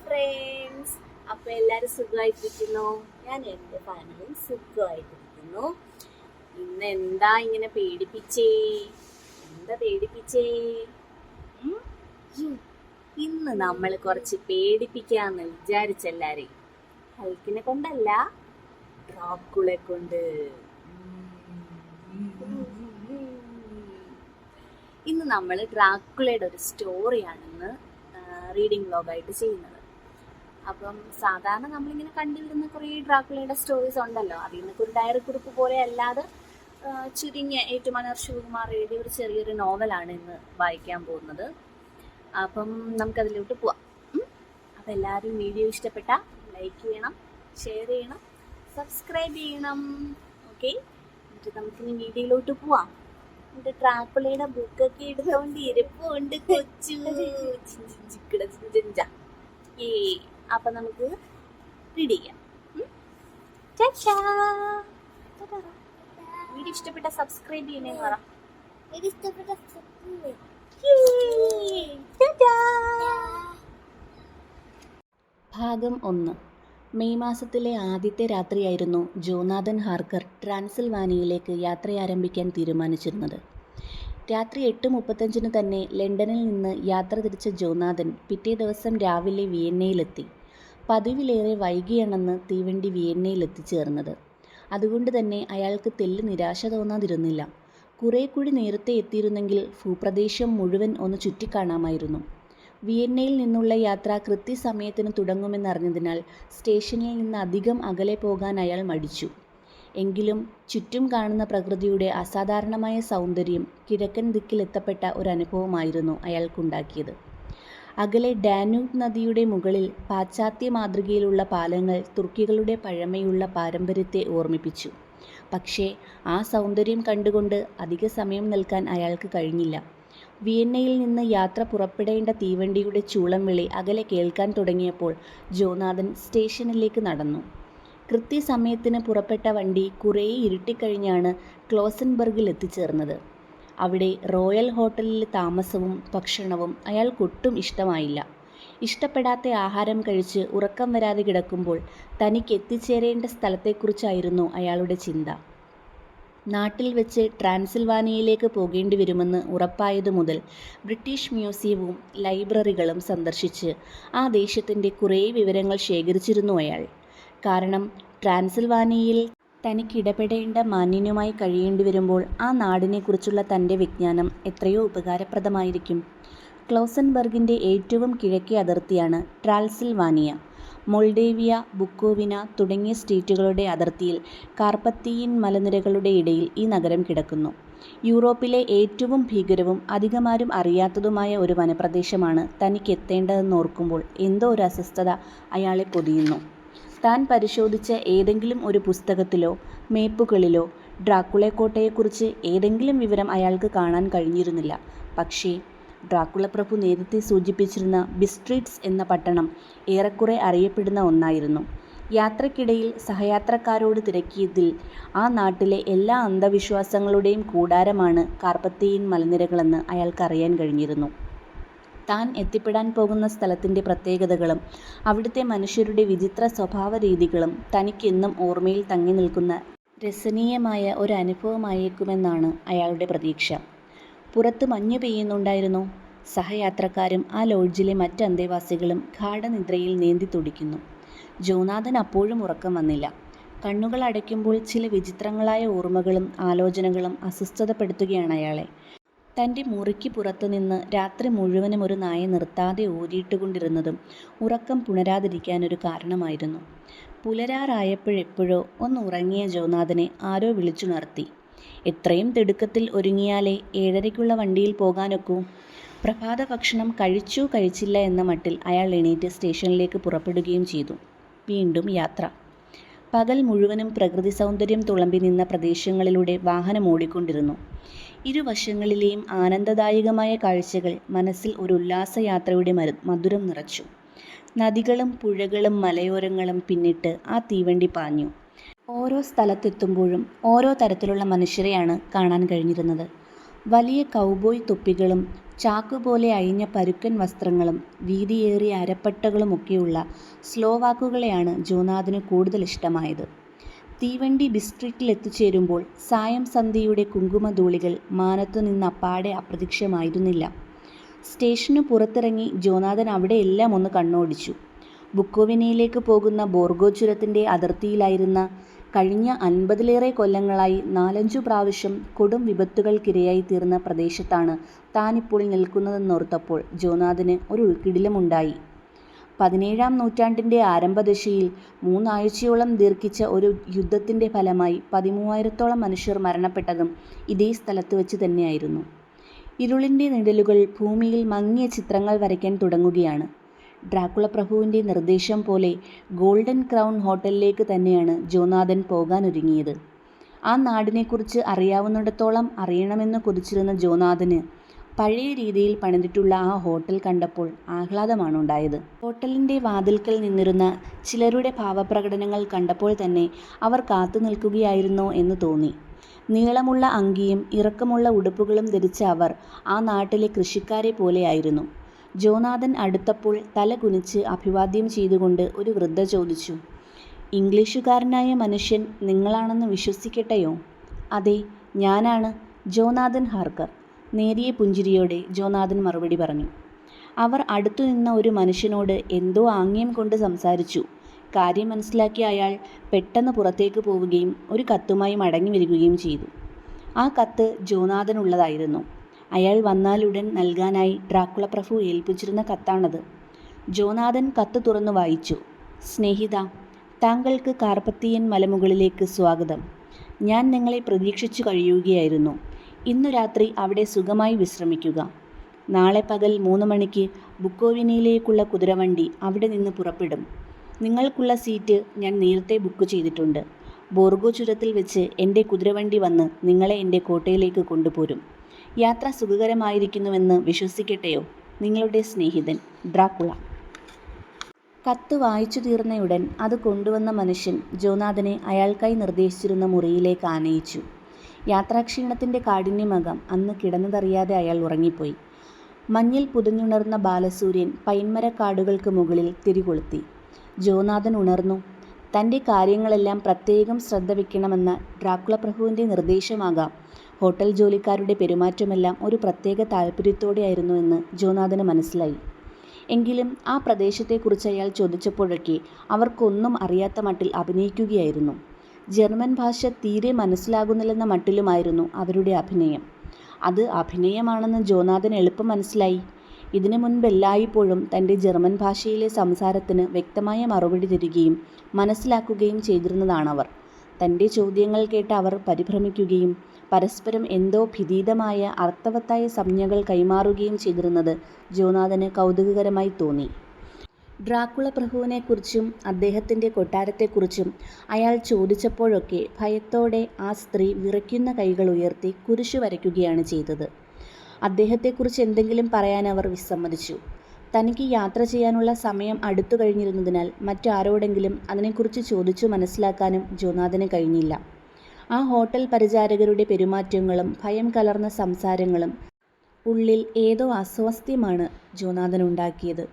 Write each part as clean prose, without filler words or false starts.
Friends, അപ്പോൾ എല്ലാവരും സുഖമായിട്ടിരിക്കുന്നു. ഞാൻ എൻ്റെ ഫാമിലിയും സുഖമായിട്ടിരിക്കുന്നു. ഇന്ന് എന്താ ഇങ്ങനെ പേടിപ്പിച്ചേ? ഉം? ഇന്ന് നമ്മൾ കുറച്ച് പേടിപ്പിക്കാന്ന് വിചാരിച്ചെല്ലാരെയും. ഹൽക്കിനെ കൊണ്ടല്ല, ഡ്രാക്കുളെ കൊണ്ട്. ഇന്ന് നമ്മൾ ഡ്രാക്കുളയുടെ ഒരു സ്റ്റോറിയാണെന്ന് റീഡിംഗ് വ്ലോഗായിട്ട് ചെയ്യുന്നത്. അപ്പം സാധാരണ നമ്മളിങ്ങനെ കണ്ടുവരുന്ന കുറേ ഡ്രാക്കുളയുടെ സ്റ്റോറീസ് ഉണ്ടല്ലോ. അതിൽ നിന്നൊക്കെ ഒരു ഡയറി കുറിപ്പ് പോലെ അല്ലാതെ ചുരുങ്ങിയ ഏറ്റുമാനൂർ ശിവകുമാർ എഴുതിയ ഒരു ചെറിയൊരു നോവലാണ് ഇന്ന് വായിക്കാൻ പോകുന്നത്. അപ്പം നമുക്കതിലോട്ട് പോവാം. അപ്പം എല്ലാവരും വീഡിയോ ഇഷ്ടപ്പെട്ട ലൈക്ക് ചെയ്യണം, ഷെയർ ചെയ്യണം, സബ്സ്ക്രൈബ് ചെയ്യണം. ഓക്കെ, എന്നിട്ട് നമുക്കിനി വീഡിയോയിലോട്ട് പോവാം. എന്റെ ഡ്രാക്കുളയുടെ ബുക്കൊക്കെ എടുത്തോണ്ട് ഇരിപ്പുണ്ട് കൊച്ചു. അപ്പൊ നമുക്ക് റീഡ് ചെയ്യാം. വീഡിയോ ഇഷ്ടപ്പെട്ട സബ്സ്ക്രൈബ് ചെയ്യണേ പറ. ഭാഗം 1. മെയ് മാസത്തിലെ ആദ്യത്തെ രാത്രിയായിരുന്നു ജോനാഥൻ ഹാർക്കർ ട്രാൻസിൽവാനിയയിലേക്ക് യാത്രയാരംഭിക്കാൻ തീരുമാനിച്ചിരുന്നത്. രാത്രി 8:35 തന്നെ ലണ്ടനിൽ നിന്ന് യാത്ര തിരിച്ച ജോനാഥൻ പിറ്റേ ദിവസം രാവിലെ വിയന്നയിലെത്തി. പതിവിലേറെ വൈകിയാണെന്ന് തീവണ്ടി വിയന്നയിൽ എത്തിച്ചേർന്നത്. അതുകൊണ്ട് തന്നെ അയാൾക്ക് തെല്ല് നിരാശ തോന്നാതിരുന്നില്ല. കുറേ കൂടി നേരത്തെ എത്തിയിരുന്നെങ്കിൽ ഭൂപ്രദേശം മുഴുവൻ ഒന്ന് ചുറ്റിക്കാണാമായിരുന്നു. വിയന്നയിൽ നിന്നുള്ള യാത്ര കൃത്യസമയത്തിന് തുടങ്ങുമെന്നറിഞ്ഞതിനാൽ സ്റ്റേഷനിൽ നിന്ന് അധികം അകലെ പോകാൻ അയാൾ മടിച്ചു. എങ്കിലും ചുറ്റും കാണുന്ന പ്രകൃതിയുടെ അസാധാരണമായ സൗന്ദര്യം കിഴക്കൻ ദിക്കിലെത്തപ്പെട്ട ഒരനുഭവമായിരുന്നു അയാൾക്കുണ്ടാക്കിയത്. അകലെ ഡാന്യൂബ് നദിയുടെ മുകളിൽ പാശ്ചാത്യ മാതൃകയിലുള്ള പാലങ്ങൾ തുർക്കികളുടെ പഴമയുള്ള പാരമ്പര്യത്തെ ഓർമ്മിപ്പിച്ചു. പക്ഷേ ആ സൗന്ദര്യം കണ്ടുകൊണ്ട് അധിക സമയം നിൽക്കാൻ അയാൾക്ക് കഴിഞ്ഞില്ല. വിയന്നയിൽ നിന്ന് യാത്ര പുറപ്പെടേണ്ട തീവണ്ടിയുടെ ചൂളം വിളി അകലെ കേൾക്കാൻ തുടങ്ങിയപ്പോൾ ജോനാഥൻ സ്റ്റേഷനിലേക്ക് നടന്നു. കൃത്യസമയത്തിന് പുറപ്പെട്ട വണ്ടി കുറേ ഇരുട്ടിക്കഴിഞ്ഞാണ് ക്ലോസൻബർഗിൽ എത്തിച്ചേർന്നത്. അവിടെ റോയൽ ഹോട്ടലിലെ താമസവും ഭക്ഷണവും അയാൾക്കൊട്ടും ഇഷ്ടമായില്ല. ഇഷ്ടപ്പെടാത്ത ആഹാരം കഴിച്ച് ഉറക്കം വരാതെ കിടക്കുമ്പോൾ തനിക്ക് എത്തിച്ചേരേണ്ട സ്ഥലത്തെക്കുറിച്ചായിരുന്നു അയാളുടെ ചിന്ത. നാട്ടിൽ വെച്ച് ട്രാൻസിൽവാനിയയിലേക്ക് പോകേണ്ടി വരുമെന്ന് ഉറപ്പായതു മുതൽ ബ്രിട്ടീഷ് മ്യൂസിയവും ലൈബ്രറികളും സന്ദർശിച്ച് ആ ദേശത്തിൻ്റെ കുറേ വിവരങ്ങൾ ശേഖരിച്ചിരുന്നു അയാൾ. കാരണം ട്രാൻസിൽവാനിയയിൽ തനിക്കിടപെടേണ്ട മാന്യനുമായി കഴിയേണ്ടി വരുമ്പോൾ ആ നാടിനെക്കുറിച്ചുള്ള തൻ്റെ വിജ്ഞാനം എത്രയോ ഉപകാരപ്രദമായിരിക്കും. ക്ലോസൻബർഗിൻ്റെ ഏറ്റവും കിഴക്കേ അതിർത്തിയാണ് ട്രാൻസിൽവാനിയ. മൊൾഡേവിയ, ബുക്കോവിന തുടങ്ങിയ സ്റ്റേറ്റുകളുടെ അതിർത്തിയിൽ കാർപ്പത്തിയൻ മലനിരകളുടെ ഇടയിൽ ഈ നഗരം കിടക്കുന്നു. യൂറോപ്പിലെ ഏറ്റവും ഭീകരവും അധികമാരും അറിയാത്തതുമായ ഒരു വനപ്രദേശമാണ് തനിക്കെത്തേണ്ടതെന്നോർക്കുമ്പോൾ എന്തോ ഒരു അസ്വസ്ഥത അയാളെ പൊതിയുന്നു. താൻ പരിശോധിച്ച ഏതെങ്കിലും ഒരു പുസ്തകത്തിലോ മേപ്പുകളിലോ ഡ്രാക്കുള കോട്ടയെക്കുറിച്ച് ഏതെങ്കിലും വിവരം അയാൾക്ക് കാണാൻ കഴിഞ്ഞിരുന്നില്ല. പക്ഷേ ഡ്രാക്കുള പ്രഭു നേരത്തെ സൂചിപ്പിച്ചിരുന്ന ബിസ്ട്രീറ്റ്സ് എന്ന പട്ടണം ഏറെക്കുറെ അറിയപ്പെടുന്ന ഒന്നായിരുന്നു. യാത്രക്കിടയിൽ സഹയാത്രക്കാരോട് തിരക്കിയതിൽ ആ നാട്ടിലെ എല്ലാ അന്ധവിശ്വാസങ്ങളുടെയും കൂടാരമാണ് കാർപ്പത്തിയൻ മലനിരകളെന്ന് അയാൾക്കറിയാൻ കഴിഞ്ഞിരുന്നു. താൻ എത്തിപ്പെടാൻ പോകുന്ന സ്ഥലത്തിൻ്റെ പ്രത്യേകതകളും അവിടുത്തെ മനുഷ്യരുടെ വിചിത്ര സ്വഭാവ രീതികളും തനിക്കെന്നും ഓർമ്മയിൽ തങ്ങി നിൽക്കുന്ന രസനീയമായ ഒരു അനുഭവമായേക്കുമെന്നാണ് അയാളുടെ പ്രതീക്ഷ. പുറത്ത് മഞ്ഞു പെയ്യുന്നുണ്ടായിരുന്നു. സഹയാത്രക്കാരും ആ ലോഡ്ജിലെ മറ്റ് അന്തേവാസികളും ഗാഢനിദ്രയിൽ നീന്തി തുടിക്കുന്നു. ജോനാഥൻ അപ്പോഴും ഉറക്കം വന്നില്ല. കണ്ണുകൾ അടയ്ക്കുമ്പോൾ ചില വിചിത്രങ്ങളായ ഓർമ്മകളും ആലോചനകളും അസ്വസ്ഥതപ്പെടുത്തുകയാണ് അയാളെ. തൻ്റെ മുറിക്ക് പുറത്തുനിന്ന് രാത്രി മുഴുവനും ഒരു നായ നിർത്താതെ ഊരിയിട്ടുകൊണ്ടിരുന്നതും ഉറക്കം പുണരാതിരിക്കാനൊരു കാരണമായിരുന്നു. പുലരാറായപ്പോഴെപ്പോഴോ ഒന്ന് ഉറങ്ങിയ ജോനാഥനെ ആരോ വിളിച്ചുണർത്തി. എത്രയും തിടുക്കത്തിൽ ഒരുങ്ങിയാലേ 7:30-ക്കുള്ള വണ്ടിയിൽ പോകാനൊക്കൂ. പ്രഭാത ഭക്ഷണം കഴിച്ചില്ല എന്ന മട്ടിൽ അയാൾ എണീറ്റ് സ്റ്റേഷനിലേക്ക് പുറപ്പെടുകയും ചെയ്തു. വീണ്ടും യാത്ര. പകൽ മുഴുവനും പ്രകൃതി സൗന്ദര്യം തുളുമ്പി നിന്ന പ്രദേശങ്ങളിലൂടെ വാഹനം ഓടിക്കൊണ്ടിരുന്നു. ഇരുവശങ്ങളിലെയും ആനന്ദദായകമായ കാഴ്ചകൾ മനസ്സിൽ ഒരു ഉല്ലാസയാത്രയുടെ മധുരം നിറച്ചു. നദികളും പുഴകളും മലയോരങ്ങളും പിന്നിട്ട് ആ തീവണ്ടി പാഞ്ഞു. ഓരോ സ്ഥലത്തെത്തുമ്പോഴും ഓരോ തരത്തിലുള്ള മനുഷ്യരെയാണ് കാണാൻ കഴിഞ്ഞിരുന്നത്. വലിയ കൗബോയ് തൊപ്പികളും ചാക്കുപോലെ അഴിഞ്ഞ പരുക്കൻ വസ്ത്രങ്ങളും വീതിയേറിയ അരപ്പട്ടകളുമൊക്കെയുള്ള സ്ലോവാക്കുകളെയാണ് ജോനാഥന് കൂടുതൽ ഇഷ്ടമായത്. തീവണ്ടി ബിസ്ട്രിറ്റിലെത്തിച്ചേരുമ്പോൾ സായം സന്ധ്യയുടെ കുങ്കുമധൂളികൾ മാനത്തു നിന്നപ്പാടെ അപ്രത്യക്ഷമായിരുന്നില്ല. സ്റ്റേഷനു പുറത്തിറങ്ങി ജോനാഥൻ അവിടെയെല്ലാം ഒന്ന് കണ്ണോടിച്ചു. ബുക്കോവിനയിലേക്ക് പോകുന്ന ബോർഗോ ചുരത്തിൻ്റെ അതിർത്തിയിലായിരുന്ന കഴിഞ്ഞ 50-ലേറെ കൊല്ലങ്ങളായി 4-5 പ്രാവശ്യം കൊടും വിപത്തുകൾക്കിരയായി തീർന്ന പ്രദേശത്താണ് താനിപ്പോൾ നിൽക്കുന്നതെന്നോർത്തപ്പോൾ ജോനാഥന് ഒരു ഉൾക്കിടിലമുണ്ടായി. 17-ാം നൂറ്റാണ്ടിൻ്റെ ആരംഭദശയിൽ 3 ആഴ്ചയോളം ദീർഘിച്ച ഒരു യുദ്ധത്തിൻ്റെ ഫലമായി 13,000-ഓളം മനുഷ്യർ മരണപ്പെട്ടതും ഇതേ സ്ഥലത്ത് വച്ച് തന്നെയായിരുന്നു. ഇരുളിൻ്റെ നിഴലുകൾ ഭൂമിയിൽ മങ്ങിയ ചിത്രങ്ങൾ വരയ്ക്കാൻ തുടങ്ങുകയാണ്. ഡ്രാക്കുള പ്രഭുവിൻ്റെ നിർദ്ദേശം പോലെ ഗോൾഡൻ ക്രൗൺ ഹോട്ടലിലേക്ക് തന്നെയാണ് ജോനാഥൻ പോകാനൊരുങ്ങിയത്. ആ നാടിനെക്കുറിച്ച് അറിയാവുന്നിടത്തോളം അറിയണമെന്ന് കൊതിച്ചിരുന്ന ജോനാഥന് പഴയ രീതിയിൽ പണിതിട്ടുള്ള ആ ഹോട്ടൽ കണ്ടപ്പോൾ ആഹ്ലാദമാണുണ്ടായത്. ഹോട്ടലിൻ്റെ വാതിൽക്കൽ നിന്നിരുന്ന ചിലരുടെ ഭാവപ്രകടനങ്ങൾ കണ്ടപ്പോൾ തന്നെ അവർ കാത്തു നിൽക്കുകയായിരുന്നോ എന്ന് തോന്നി. നീളമുള്ള അങ്കിയും ഇറക്കമുള്ള ഉടുപ്പുകളും ധരിച്ച അവർ ആ നാട്ടിലെ കൃഷിക്കാരെ പോലെയായിരുന്നു. ജോനാഥൻ അടുത്തപ്പോൾ തല കുനിച്ച് അഭിവാദ്യം ചെയ്തുകൊണ്ട് ഒരു വൃദ്ധ ചോദിച്ചു, "ഇംഗ്ലീഷുകാരനായ മനുഷ്യൻ നിങ്ങളാണെന്ന് വിശ്വസിക്കട്ടെയോ?" "അതെ, ഞാനാണ്, ജോനാഥൻ ഹാർക്കർ," നേരിയ പുഞ്ചിരിയോടെ ജോനാഥൻ മറുപടി പറഞ്ഞു. അവർ അടുത്തു നിന്ന ഒരു മനുഷ്യനോട് എന്തോ ആംഗ്യം കൊണ്ട് സംസാരിച്ചു. കാര്യം മനസ്സിലാക്കിയ അയാൾ പെട്ടെന്ന് പുറത്തേക്ക് പോവുകയും ഒരു കത്തുമായി മടങ്ങി വരികയും ചെയ്തു. ആ കത്ത് ജോനാഥനുള്ളതായിരുന്നു. അയാൾ വന്നാലുടൻ നൽകാനായി ഡ്രാക്കുള പ്രഭു ഏൽപ്പിച്ചിരുന്ന കത്താണത്. ജോനാഥൻ കത്ത് തുറന്നു വായിച്ചു. "സ്നേഹിത, താങ്കൾക്ക് കാർപ്പത്തിയൻ മലമുകളിലേക്ക് സ്വാഗതം. ഞാൻ നിങ്ങളെ പ്രതീക്ഷിച്ചു കഴിയുകയായിരുന്നു. ഇന്നു രാത്രി അവിടെ സുഖമായി വിശ്രമിക്കുക. നാളെ പകൽ 3 മണിക്ക് ബുക്കോവിനയിലേക്കുള്ള കുതിരവണ്ടി അവിടെ നിന്ന് പുറപ്പെടും. നിങ്ങൾക്കുള്ള സീറ്റ് ഞാൻ നേരത്തെ ബുക്ക് ചെയ്തിട്ടുണ്ട്. ബോർഗോ ചുരത്തിൽ വെച്ച് എൻ്റെ കുതിരവണ്ടി വന്ന് നിങ്ങളെ എൻ്റെ കോട്ടയിലേക്ക് കൊണ്ടുപോരും. യാത്ര സുഖകരമായിരിക്കുന്നുവെന്ന് വിശ്വസിക്കട്ടെയോ? നിങ്ങളുടെ സ്നേഹിതൻ ഡ്രാക്കുള." കത്ത് വായിച്ചു തീർന്നയുടൻ അത് കൊണ്ടുവന്ന മനുഷ്യൻ ജോനാഥനെ അയാൾക്കായി നിർദ്ദേശിച്ചിരുന്ന മുറിയിലേക്ക് ആനയിച്ചു. യാത്രാക്ഷീണത്തിൻ്റെ കാഠിന്യമകം അന്ന് കിടന്നതറിയാതെ അയാൾ ഉറങ്ങിപ്പോയി. മഞ്ഞിൽ പുതഞ്ഞുണർന്ന ബാലസൂര്യൻ പൈൻമരക്കാടുകൾക്ക് മുകളിൽ തിരികൊളുത്തി. ജോനാഥൻ ഉണർന്നു. തൻ്റെ കാര്യങ്ങളെല്ലാം പ്രത്യേകം ശ്രദ്ധ വയ്ക്കണമെന്ന ഡ്രാക്കുള പ്രഭുവിൻ്റെ നിർദ്ദേശമാകാം ഹോട്ടൽ ജോലിക്കാരുടെ പെരുമാറ്റമെല്ലാം ഒരു പ്രത്യേക താൽപ്പര്യത്തോടെയായിരുന്നുവെന്ന് ജോനാഥന് മനസ്സിലായി. എങ്കിലും ആ പ്രദേശത്തെക്കുറിച്ച് അയാൾ ചോദിച്ചപ്പോഴൊക്കെ അവർക്കൊന്നും അറിയാത്ത മട്ടിൽ അഭിനയിക്കുകയായിരുന്നു. ജർമ്മൻ ഭാഷ തീരെ മനസ്സിലാകുന്നില്ലെന്ന മട്ടിലുമായിരുന്നു അവരുടെ അഭിനയം. അത് അഭിനയമാണെന്ന് ജോനാഥന് എളുപ്പം മനസ്സിലായി. ഇതിനു മുൻപ് എല്ലായ്പ്പോഴും തൻ്റെ ജർമ്മൻ ഭാഷയിലെ സംസാരത്തിന് വ്യക്തമായ മറുപടി തരികയും മനസ്സിലാക്കുകയും ചെയ്തിരുന്നതാണവർ. തൻ്റെ ചോദ്യങ്ങൾ കേട്ട് അവർ പരിഭ്രമിക്കുകയും പരസ്പരം എന്തോ ഭീതിതമായ അർത്ഥവത്തായ സംജ്ഞകൾ കൈമാറുകയും ചെയ്തിരുന്നത് ജോനാഥന് കൗതുകകരമായി തോന്നി. ഡ്രാക്കുള പ്രഭുവിനെക്കുറിച്ചും അദ്ദേഹത്തിൻ്റെ കൊട്ടാരത്തെക്കുറിച്ചും അയാൾ ചോദിച്ചപ്പോഴൊക്കെ ഭയത്തോടെ ആ സ്ത്രീ വിറയ്ക്കുന്ന കൈകൾ ഉയർത്തി കുരിശു വരയ്ക്കുകയാണ് ചെയ്തത്. അദ്ദേഹത്തെക്കുറിച്ച് എന്തെങ്കിലും പറയാൻ അവർ വിസമ്മതിച്ചു. തനിക്ക് യാത്ര ചെയ്യാനുള്ള സമയം അടുത്തു കഴിഞ്ഞിരുന്നതിനാൽ മറ്റാരോടെങ്കിലും അതിനെക്കുറിച്ച് ചോദിച്ചു മനസ്സിലാക്കാനും ജോനാഥന് കഴിഞ്ഞില്ല. ആ ഹോട്ടൽ പരിചാരകരുടെ പെരുമാറ്റങ്ങളും ഭയം കലർന്ന സംസാരങ്ങളും ഉള്ളിൽ ഏതോ അസ്വാസ്ഥ്യമാണ് ജോനാഥനുണ്ടാക്കിയത്.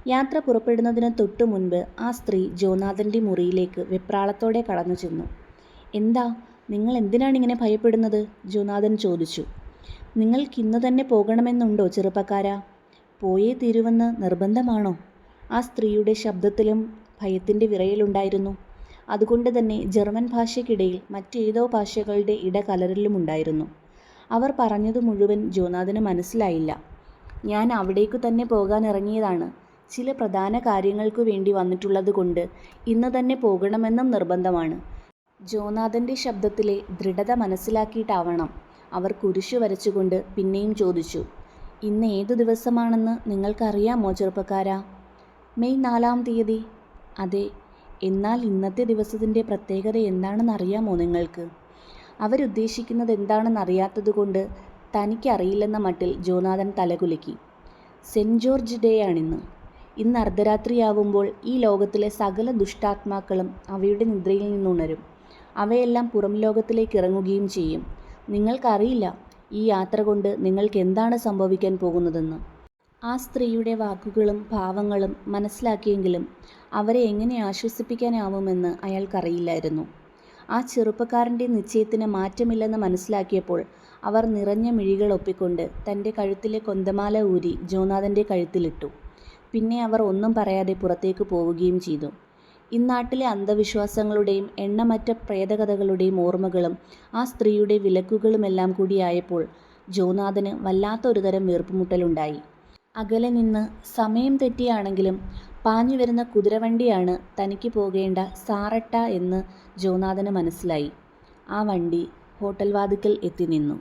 യാത്ര പുറപ്പെടുന്നതിന് തൊട്ടു മുൻപ് ആ സ്ത്രീ ജോനാഥൻ്റെ മുറിയിലേക്ക് വെപ്രാളത്തോടെ കടന്നു ചെന്നു. "എന്താ, നിങ്ങൾ എന്തിനാണിങ്ങനെ ഭയപ്പെടുന്നത്?" ജോനാഥൻ ചോദിച്ചു. "നിങ്ങൾക്കിന്ന് തന്നെ പോകണമെന്നുണ്ടോ ചെറുപ്പക്കാരാ? പോയേ തീരുവെന്ന് നിർബന്ധമാണോ?" ആ സ്ത്രീയുടെ ശബ്ദത്തിലും ഭയത്തിൻ്റെ വിറയലുണ്ടായിരുന്നു. അതുകൊണ്ട് തന്നെ ജർമ്മൻ ഭാഷയ്ക്കിടയിൽ മറ്റേതോ ഭാഷകളുടെ ഇടകലരലുമുണ്ടായിരുന്നു. അവർ പറഞ്ഞതു മുഴുവൻ ജോനാഥന് മനസ്സിലായില്ല. "ഞാൻ അവിടേക്കു തന്നെ പോകാൻ ഇറങ്ങിയതാണ്. ചില പ്രധാന കാര്യങ്ങൾക്കു വേണ്ടി വന്നിട്ടുള്ളത് കൊണ്ട് ഇന്ന് തന്നെ പോകണമെന്നും നിർബന്ധമാണ്." ജോനാഥൻ്റെ ശബ്ദത്തിലെ ദൃഢത മനസ്സിലാക്കിയിട്ടാവണം അവർ കുരിശു വരച്ചുകൊണ്ട് പിന്നെയും ചോദിച്ചു, "ഇന്ന് ഏതു ദിവസമാണെന്ന് നിങ്ങൾക്കറിയാമോ ചെറുപ്പക്കാരാ?" "മെയ് 4-ാം തീയതി." "അതെ, എന്നാൽ ഇന്നത്തെ ദിവസത്തിൻ്റെ പ്രത്യേകത എന്താണെന്നറിയാമോ നിങ്ങൾക്ക്?" അവരുദ്ദേശിക്കുന്നത് എന്താണെന്നറിയാത്തതുകൊണ്ട് തനിക്കറിയില്ലെന്ന മട്ടിൽ ജോനാഥൻ തലകുലുക്കി. "സെൻറ്റ് ജോർജ് ഡേ ആണിന്ന്. ഇന്ന് അർദ്ധരാത്രിയാവുമ്പോൾ ഈ ലോകത്തിലെ സകല ദുഷ്ടാത്മാക്കളും അവയുടെ നിദ്രയിൽ നിന്നുണരും. അവയെല്ലാം പുറം ലോകത്തിലേക്ക് ഇറങ്ങുകയും ചെയ്യും. നിങ്ങൾക്കറിയില്ല, ഈ യാത്ര കൊണ്ട് നിങ്ങൾക്ക് എന്താണ് സംഭവിക്കാൻ പോകുന്നതെന്ന്. ആ സ്ത്രീയുടെ വാക്കുകളും ഭാവങ്ങളും മനസ്സിലാക്കിയെങ്കിലും അവരെ എങ്ങനെ ആശ്വസിപ്പിക്കാനാവുമെന്ന് അയാൾക്കറിയില്ലായിരുന്നു. ആ ചെറുപ്പക്കാരൻ്റെ നിശ്ചയത്തിന് മാറ്റമില്ലെന്ന് മനസ്സിലാക്കിയപ്പോൾ അവർ നിറഞ്ഞ മിഴികൾ ഒപ്പിക്കൊണ്ട് തൻ്റെ കഴുത്തിലെ കൊന്തമാല ഊരി ജോനാഥൻ്റെ കഴുത്തിലിട്ടു. പിന്നെ അവർ ഒന്നും പറയാതെ പുറത്തേക്ക് പോവുകയും ചെയ്തു. ഇന്നാട്ടിലെ അന്ധവിശ്വാസങ്ങളുടെയും എണ്ണമറ്റ പ്രേതകഥകളുടെയും ഓർമ്മകളും ആ സ്ത്രീയുടെ വിലക്കുകളുമെല്ലാം കൂടിയായപ്പോൾ ജോനാഥന് വല്ലാത്തൊരുതരം വീർപ്പുമുട്ടലുണ്ടായി. അകലെ നിന്ന് സമയം തെറ്റിയാണെങ്കിലും പാഞ്ഞു വരുന്ന കുതിരവണ്ടിയാണ് തനിക്ക് പോകേണ്ട സാറട്ട എന്ന് ജോനാഥന് മനസ്സിലായി. ആ വണ്ടി ഹോട്ടൽ വാതിക്കൽ എത്തി നിന്നു.